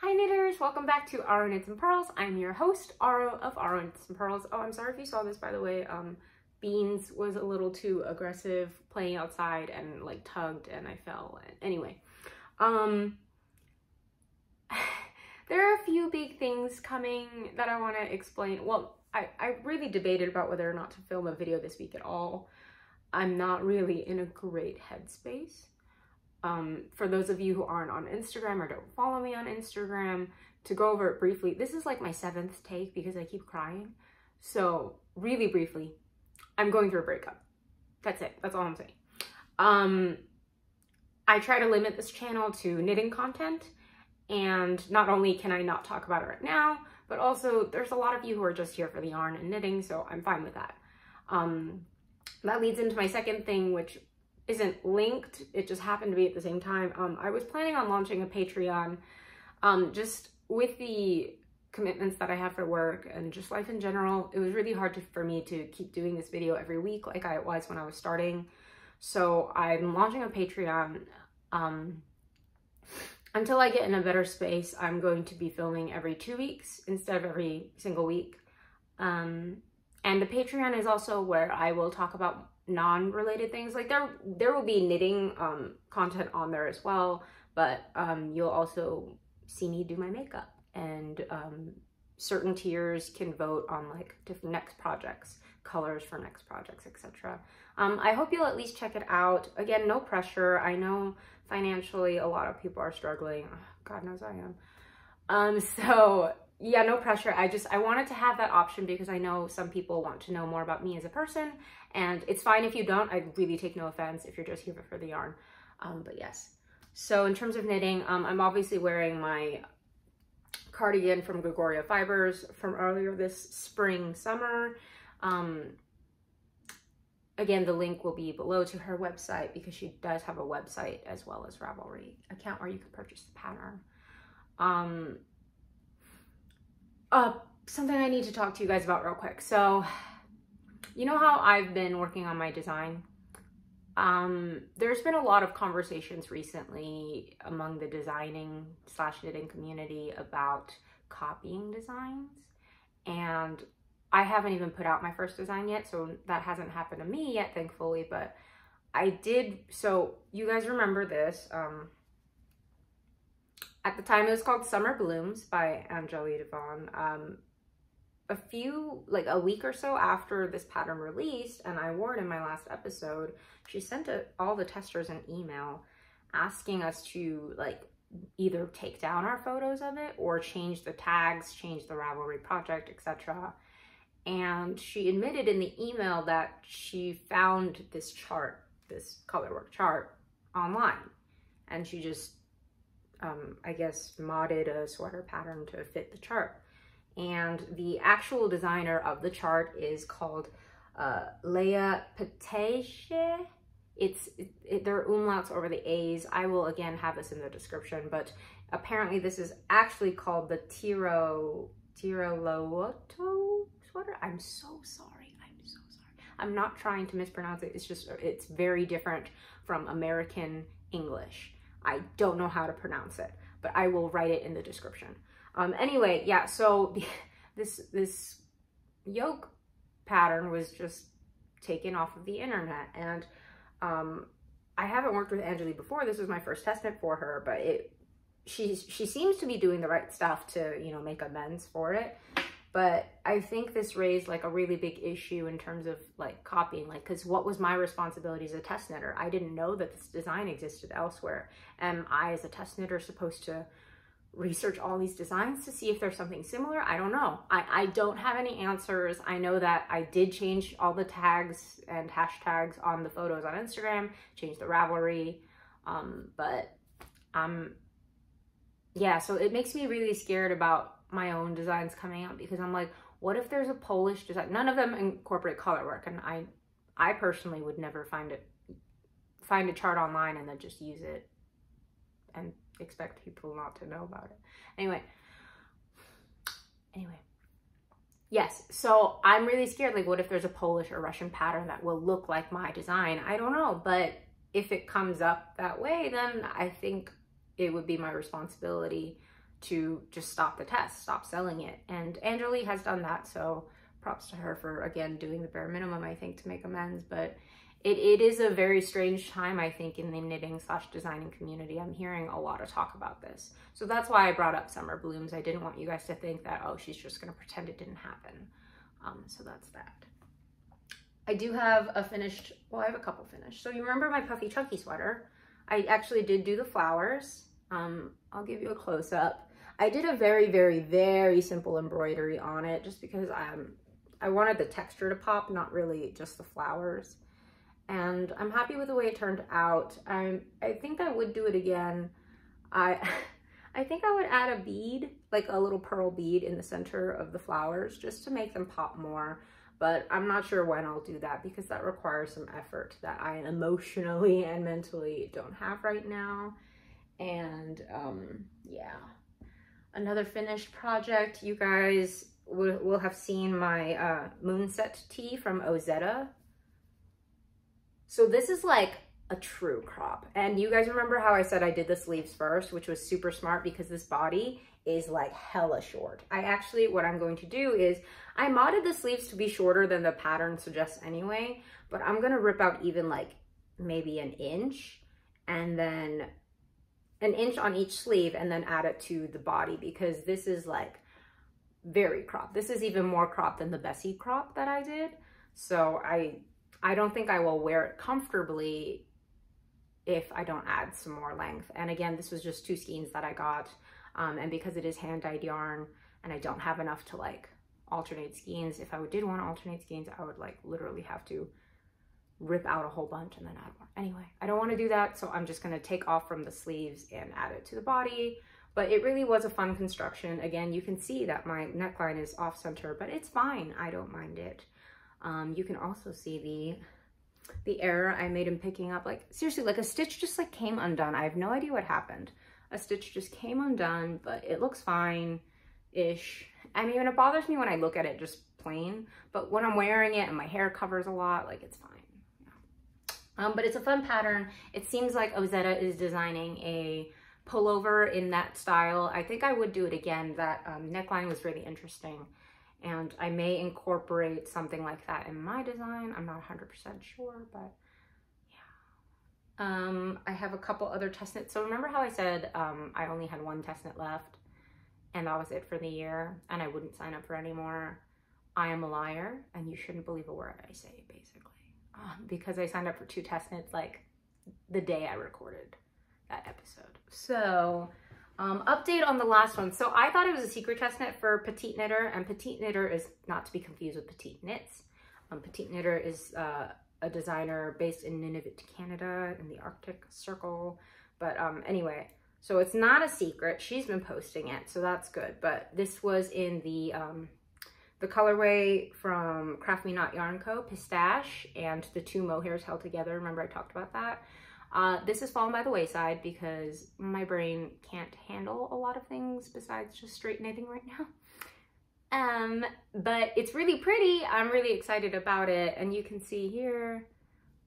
Hi knitters, welcome back to Aro Knits and Pearls. I'm your host, Aro of Aro Knits and Pearls. Oh, I'm sorry if you saw this, by the way. Beans was a little too aggressive playing outside and like tugged and I fell. Anyway, there are a few big things coming that I want to explain. Well, I really debated about whether or not to film a video this week at all. I'm not really in a great headspace. For those of you who aren't on Instagram or don't follow me on Instagram, to go over it briefly, this is like my 7th take because I keep crying. So really briefly, I'm going through a breakup. That's it. That's all I'm saying. I try to limit this channel to knitting content, and not only can I not talk about it right now, but also there's a lot of you who are just here for the yarn and knitting, so I'm fine with that. That leads into my second thing, which isn't linked, it just happened to be at the same time. I was planning on launching a Patreon, just with the commitments that I have for work and just life in general. It was really hard for me to keep doing this video every week like I was when I was starting. So I'm launching a Patreon. Until I get in a better space, I'm going to be filming every 2 weeks instead of every single week. And the Patreon is also where I will talk about non-related things. Like there will be knitting content on there as well, but you'll also see me do my makeup, and certain tiers can vote on like different next projects, colors for next projects, etc. I hope you'll at least check it out. Again, no pressure. I know financially a lot of people are struggling. God knows I am. So yeah, no pressure. I wanted to have that option because I know some people want to know more about me as a person, and it's fine if you don't. I really take no offense if you're just here for the yarn. But yes. So in terms of knitting, I'm obviously wearing my cardigan from Gregoria Fibers from earlier this spring, summer. Again, the link will be below to her website because she does have a website as well as Ravelry account where you can purchase the pattern. Something I need to talk to you guys about real quick. So, you know how I've been working on my design? There's been a lot of conversations recently among the designing / knitting community about copying designs. And I haven't even put out my first design yet, so that hasn't happened to me yet, thankfully, but I did. So you guys remember this. At the time, it was called Summer Blooms by Angeli Devon. A week or so after this pattern released, and I wore it in my last episode, she sent all the testers an email asking us to like either take down our photos of it or change the tags, change the Ravelry project, etc. And she admitted in the email that she found this chart, this colorwork chart, online, and she just I guess modded a sweater pattern to fit the chart. And the actual designer of the chart is called Lea Petäjä. There are umlauts over the A's. I will again have this in the description, but apparently this is actually called the Tiiraluoto Sweater. I'm so sorry. I'm so sorry. I'm not trying to mispronounce it. It's just, it's very different from American English. I don't know how to pronounce it, but I will write it in the description. Anyway, yeah, so this yoke pattern was just taken off of the internet, and I haven't worked with Angeli before. This was my first test knit for her, but she seems to be doing the right stuff to, you know, make amends for it. But I think this raised like a really big issue in terms of like copying, like, because what was my responsibility as a test knitter? I didn't know that this design existed elsewhere. Am I as a test knitter supposed to research all these designs to see if there's something similar? I don't know. I don't have any answers. I know that I did change all the tags and hashtags on the photos on Instagram, change the Ravelry, but yeah, so it makes me really scared about my own designs coming out, because I'm like, what if there's a Polish design? None of them incorporate color work, and I personally would never find a chart online and then just use it and expect people not to know about it. Anyway, yes, so I'm really scared, like, what if there's a Polish or Russian pattern that will look like my design? I don't know, but if it comes up that way, then I think it would be my responsibility to just stop the test, stop selling it. And Angelique has done that, so props to her for, again, doing the bare minimum, I think, to make amends. But it is a very strange time, I think, in the knitting / designing community. I'm hearing a lot of talk about this. So that's why I brought up summer blooms. I didn't want you guys to think that, oh, she's just gonna pretend it didn't happen. So that's that. I do have a finished, well, I have a couple finished. So you remember my puffy chunky sweater? I actually did do the flowers. I'll give you a close up. I did a very, very, very simple embroidery on it just because I wanted the texture to pop, not really just the flowers. And I'm happy with the way it turned out. I think I would do it again. I think I would add a bead, like a little pearl bead in the center of the flowers just to make them pop more. But I'm not sure when I'll do that because that requires some effort that I emotionally and mentally don't have right now. And yeah. Another finished project, you guys will have seen my moonset tee from Ozetta. So this is like a true crop. And you guys remember how I said I did the sleeves first, which was super smart because this body is like hella short. What I'm going to do is I modded the sleeves to be shorter than the pattern suggests anyway, but I'm gonna rip out even like maybe an inch and then an inch on each sleeve and then add it to the body because this is like very cropped. This is even more cropped than the Bessie crop that I did. So I don't think I will wear it comfortably if I don't add some more length. And again, this was just 2 skeins that I got. And because it is hand-dyed yarn and I don't have enough to like alternate skeins, if I did want to alternate skeins, I would like literally have to rip out a whole bunch and then add more. Anyway, I don't want to do that. So I'm just going to take off from the sleeves and add it to the body. But it really was a fun construction. Again, you can see that my neckline is off center, but it's fine. I don't mind it. You can also see the error I made in picking up, like seriously, like a stitch just like came undone. I have no idea what happened. A stitch just came undone, but it looks fine-ish. I mean, it bothers me when I look at it just plain, but when I'm wearing it and my hair covers a lot, like it's fine. Yeah. But it's a fun pattern. It seems like Ozetta is designing a pullover in that style. I think I would do it again. That neckline was really interesting. And I may incorporate something like that in my design. I'm not 100% sure, but yeah. I have a couple other test knits. So remember how I said I only had 1 test knit left and that was it for the year and I wouldn't sign up for any more? I am a liar and you shouldn't believe a word I say, basically. Because I signed up for 2 test knits like the day I recorded that episode. So update on the last one. So I thought it was a secret test knit for Petite Knitter, and Petite Knitter is not to be confused with Petite Knits. Petite Knitter is a designer based in Nunavut, Canada, in the Arctic Circle. But anyway, so it's not a secret. She's been posting it, so that's good. But this was in the colorway from Craft Me Not Yarn Co. Pistache, and the 2 mohairs held together. Remember I talked about that? This has fallen by the wayside because my brain can't handle a lot of things besides just straight knitting right now. But it's really pretty. I'm really excited about it. And you can see here,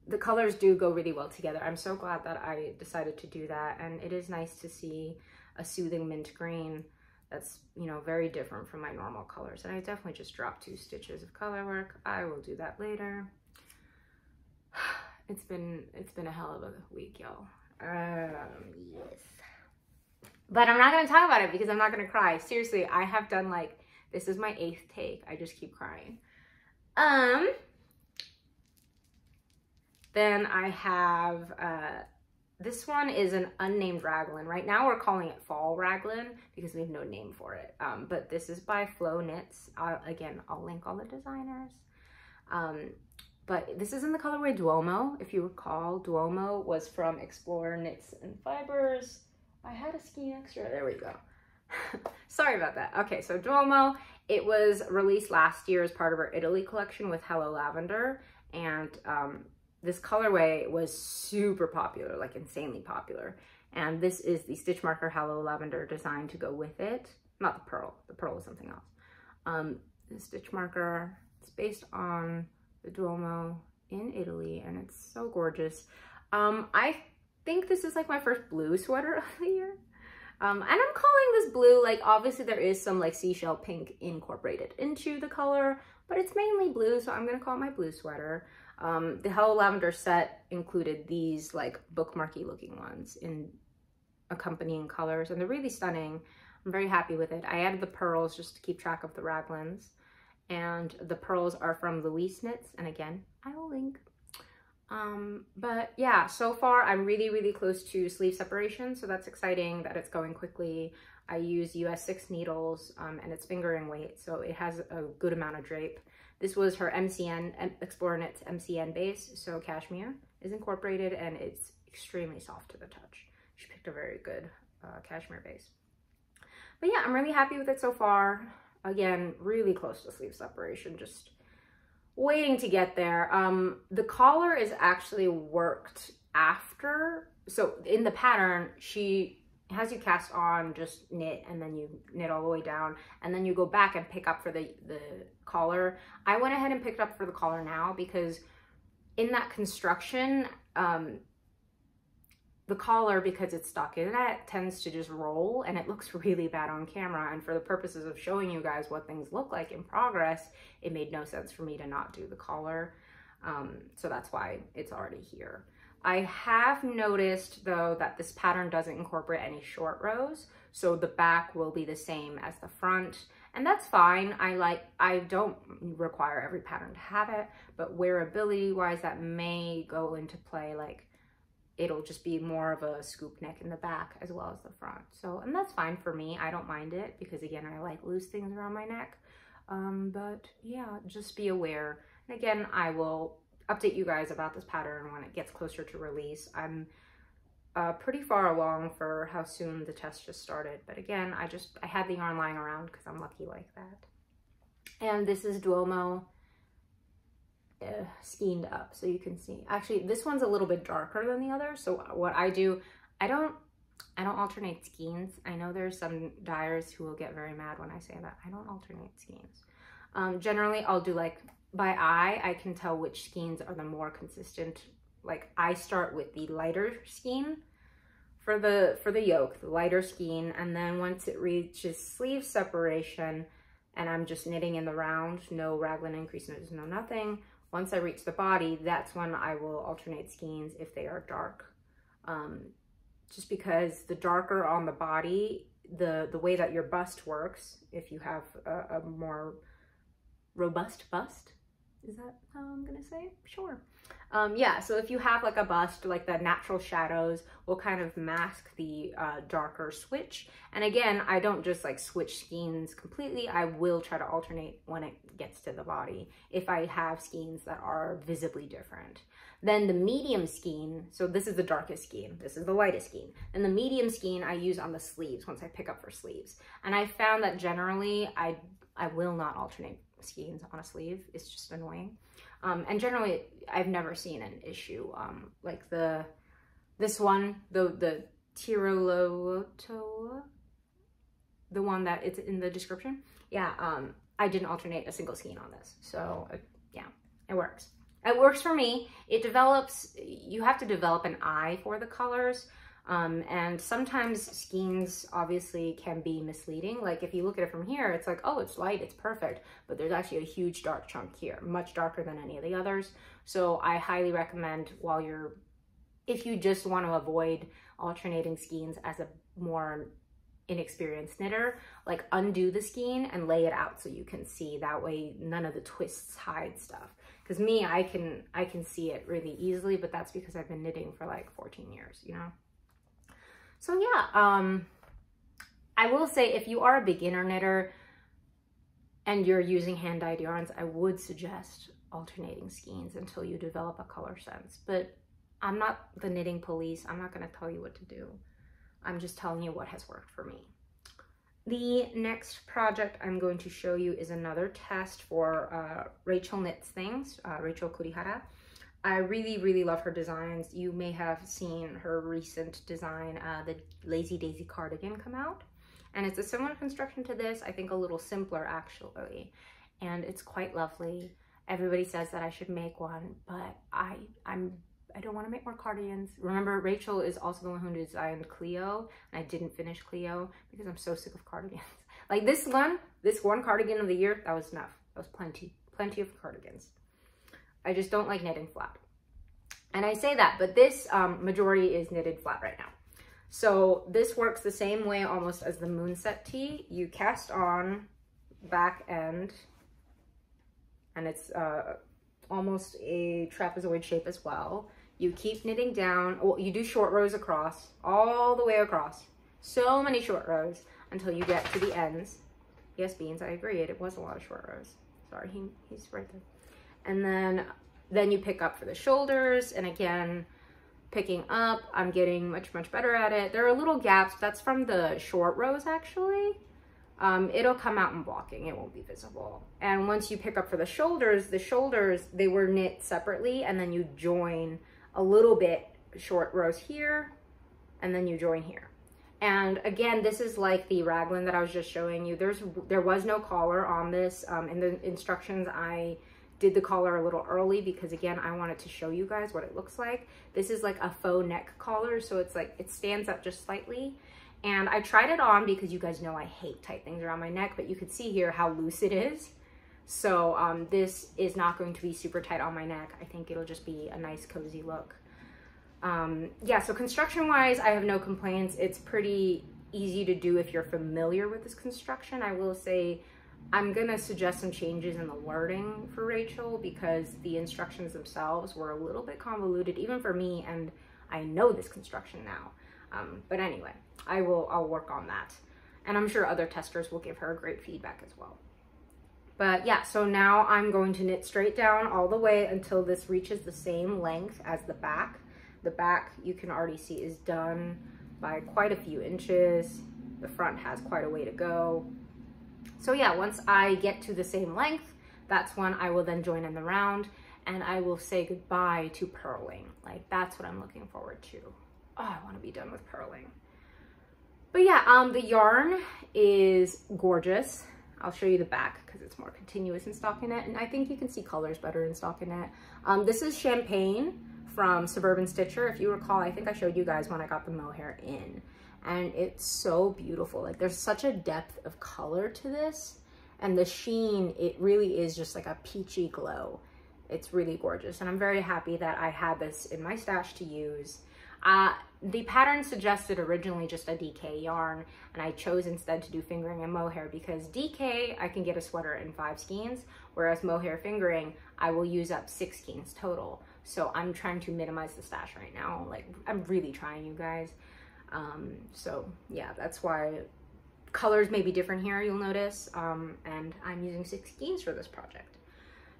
the colors do go really well together. I'm so glad that I decided to do that. And it is nice to see a soothing mint green that's, you know, very different from my normal colors. And I definitely just dropped 2 stitches of color work. I will do that later. It's been a hell of a week, y'all. Yes. But I'm not going to talk about it because I'm not going to cry. Seriously, I have done like, this is my 8th take. I just keep crying. Then I have, this one is an unnamed Raglan. Right now we're calling it Fall Raglan because we have no name for it. But this is by Flow Knits. Again, I'll link all the designers. But this is in the colorway Duomo. If you recall, Duomo was from Explorer Knits and Fibers. I had a skein extra. There we go. Sorry about that. Okay, so Duomo, it was released last year as part of our Italy collection with Hello Lavender. And this colorway was super popular, like insanely popular. And this is the stitch marker Hello Lavender design to go with it. Not the pearl. The pearl is something else. The stitch marker, it's based on the Duomo in Italy, and it's so gorgeous. I think this is like my first blue sweater of the year. And I'm calling this blue, like obviously there is some like seashell pink incorporated into the color, but it's mainly blue, so I'm gonna call it my blue sweater. The Hello Lavender set included these like bookmarky looking ones in accompanying colors, and they're really stunning. I'm very happy with it. I added the pearls just to keep track of the raglans, and the pearls are from Flosknitfits, and again, I will link. But yeah, so far I'm really close to sleeve separation, so that's exciting that it's going quickly. I use US 6 needles, and it's fingering weight, so it has a good amount of drape. This was her MCN, Explorer Knits MCN base, so cashmere is incorporated, and it's extremely soft to the touch. She picked a very good cashmere base. But yeah, I'm really happy with it so far. Again, really close to sleeve separation, just waiting to get there. The collar is actually worked after. So in the pattern, she has you cast on, just knit, and then you knit all the way down, and then you go back and pick up for the collar. I went ahead and picked up for the collar now because in that construction, the collar, because it's stuck in it, tends to just roll, and it looks really bad on camera. And for the purposes of showing you guys what things look like in progress, it made no sense for me to not do the collar. So that's why it's already here. I have noticed though that this pattern doesn't incorporate any short rows, so the back will be the same as the front, and that's fine. I don't require every pattern to have it, but wearability wise, that may go into play. Like, it'll just be more of a scoop neck in the back as well as the front. So, and that's fine for me. I don't mind it because again, I like loose things around my neck. But yeah, just be aware. And again, I will update you guys about this pattern when it gets closer to release. I'm pretty far along for how soon the test just started. But again, I had the yarn lying around because I'm lucky like that. And this is Duomo skeined up, so you can see. Actually, this one's a little bit darker than the other. So what I do, I don't alternate skeins. I know there's some dyers who will get very mad when I say that. I don't alternate skeins. Generally, I'll do like by eye. I can tell which skeins are the more consistent. Like, I start with the lighter skein for the yoke, the lighter skein, and then once it reaches sleeve separation, and I'm just knitting in the round, no raglan increase, no nothing. Once I reach the body, that's when I will alternate skeins if they are dark. Just because the darker on the body, the way that your bust works, if you have a more robust bust, is that how I'm gonna say it? Sure. Yeah, so if you have like a bust, like the natural shadows will kind of mask the darker switch. And again, I don't just like switch skeins completely. I will try to alternate when it gets to the body if I have skeins that are visibly different. Then the medium skein, so this is the darkest skein, this is the lightest skein. And the medium skein I use on the sleeves once I pick up for sleeves. And I found that generally I will not alternate skeins on a sleeve. It's just annoying. And generally I've never seen an issue. Like this one, the Tiiraluoto, the one that it's in the description. Yeah, I didn't alternate a single skein on this. So yeah, it works. It works for me. It develops, you have to develop an eye for the colors. And sometimes skeins obviously can be misleading. Like if you look at it from here, it's like, oh, it's light, it's perfect. But there's actually a huge dark chunk here, much darker than any of the others. So I highly recommend if you just want to avoid alternating skeins as a more inexperienced knitter, like undo the skein and lay it out so you can see. That way none of the twists hide stuff. Because me, I can see it really easily, but that's because I've been knitting for like 14 years, you know? So yeah, I will say if you are a beginner knitter and you're using hand-dyed yarns, I would suggest alternating skeins until you develop a color sense. But I'm not the knitting police. I'm not going to tell you what to do. I'm just telling you what has worked for me. The next project I'm going to show you is another test for Rachel Knits Things, Rachel Kurihara. I really love her designs. You may have seen her recent design, the Lazy Daisy cardigan, come out. And it's a similar construction to this, I think a little simpler actually. And it's quite lovely. Everybody says that I should make one, but I don't want to make more cardigans. Remember, Rachel is also the one who designed Cleo, and I didn't finish Cleo because I'm so sick of cardigans. Like this one cardigan of the year, that was enough. That was plenty of cardigans. I just don't like knitting flat. And I say that, but this majority is knitted flat right now. So this works the same way almost as the moonset tee. You cast on back end, and it's almost a trapezoid shape as well. You keep knitting down. Well, you do short rows across, all the way across. So many short rows until you get to the ends. Yes, Beans, I agree. It was a lot of short rows. Sorry, he's right there. And then you pick up for the shoulders, and again, picking up, I'm getting much better at it. There are little gaps. That's from the short rows, actually. It'll come out in blocking. It won't be visible. And once you pick up for the shoulders, they were knit separately, and then you join a little bit short rows here, and then you join here. And again, this is like the raglan that I was just showing you. There was no collar on this. In the instructions, I did the collar a little early because again, I wanted to show you guys what it looks like. This is like a faux neck collar, so it's like, it stands up just slightly. And I tried it on because you guys know I hate tight things around my neck, but you could see here how loose it is. So this is not going to be super tight on my neck. I think it'll just be a nice cozy look. Yeah, so construction wise, I have no complaints. It's pretty easy to do if you're familiar with this construction. I will say I'm gonna suggest some changes in the wording for Rachel because the instructions themselves were a little bit convoluted, even for me, and I know this construction now. But anyway, I'll work on that. And I'm sure other testers will give her great feedback as well. But yeah, so now I'm going to knit straight down all the way until this reaches the same length as the back. The back, you can already see, is done by quite a few inches. The front has quite a way to go. So yeah, once I get to the same length, that's when I will then join in the round and I will say goodbye to purling. Like, that's what I'm looking forward to. Oh, I want to be done with purling. But yeah, the yarn is gorgeous. I'll show you the back because it's more continuous in stockinette, and I think you can see colors better in stockinette. This is Champagne from Suburban Stitcher. If you recall, I think I showed you guys when I got the mohair in, and it's so beautiful. Like, there's such a depth of color to this, and the sheen, it really is just like a peachy glow. It's really gorgeous, and I'm very happy that I had this in my stash to use. The pattern suggested originally just a DK yarn, and I chose instead to do fingering and mohair because DK, I can get a sweater in 5 skeins, whereas mohair fingering, I will use up 6 skeins total. So I'm trying to minimize the stash right now. Like, I'm really trying, you guys. So yeah, that's why colors may be different here, you'll notice. And I'm using 6 skeins for this project.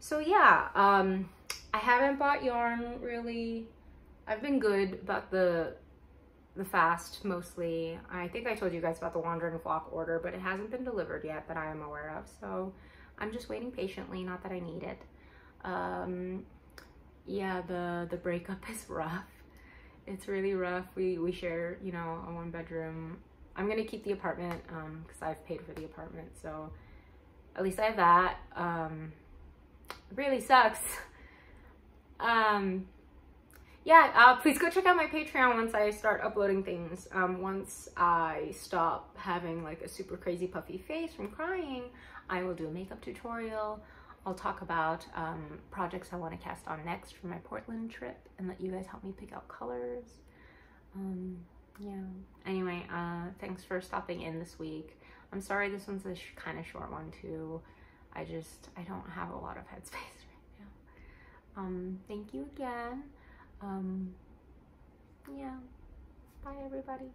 So yeah, I haven't bought yarn really. I've been good about the fast mostly. I think I told you guys about the Wandering Flock order, but it hasn't been delivered yet that I am aware of. So I'm just waiting patiently, not that I need it. Yeah, the breakup is rough. It's really rough. We share, you know, a 1-bedroom. I'm gonna keep the apartment because I've paid for the apartment, so at least I have that. It really sucks. Yeah, please go check out my Patreon once I start uploading things. Once I stop having like a super crazy puffy face from crying, I will do a makeup tutorial. I'll talk about projects I want to cast on next for my Portland trip and let you guys help me pick out colors. Yeah. Anyway, thanks for stopping in this week. I'm sorry this one's a kind of short one too. I don't have a lot of headspace right now. Thank you again. Yeah. Bye everybody.